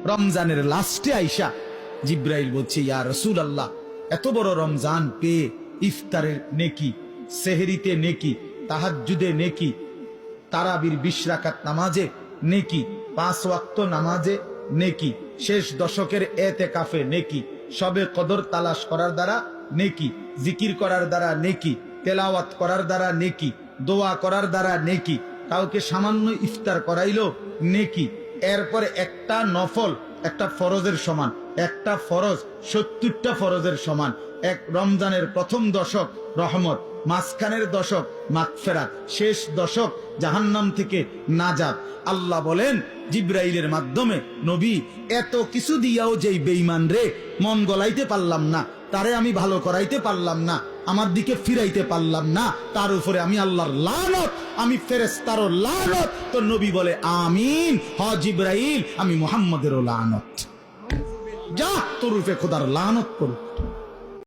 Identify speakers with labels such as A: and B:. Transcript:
A: রমজানের লাস্টে আইসা জিব্রাইল বলছে, ইয়া রাসূলুল্লাহ, এত বড় রমজান পেয়ে ইফতারের নেকি, সেহরিতে নেকি, তাহাজ্জুদে নেকি, তারাবির 20 রাকাত নামাজে নেকি, 5 ওয়াক্ত নামাজে নেকি, শেষ দশকের এতেকাফে নেকি, সবে কদর তালাশ করার দ্বারা নেকি, জিকির করার দ্বারা নেকি, তেলাওয়াত করার দ্বারা নেকি, দোয়া করার দ্বারা নেকি, কাউকে সামান্য ইফতার করাইলো নেকি, এরপরে একটা নফল একটা ফরজের সমান, একটা ফরজ 70টা ফরজের সমান, এক রমজানের প্রথম দশক রহমত, মাঝখানের দশক মাগফিরাত, শেষ দশক জাহান্নাম থেকে নাজাত। আল্লাহ বলেন জিব্রাইলের মাধ্যমে, নবী এত কিছু দিয়াও যেই বেঈমান রে মন গলাইতে পারলাম না, তারে আমি ভালো করাইতে পারলাম না, আমার দিকে ফিরাইতে পারলাম না, তার উপরে আমি আল্লাহর লানত, আমি ফেরেশতারও লানত। তো নবী বলে আমিন, হ জিব্রাইল, আমি মুহাম্মাদেরও লানত। যা তোর উপরে খোদার লানত করুক।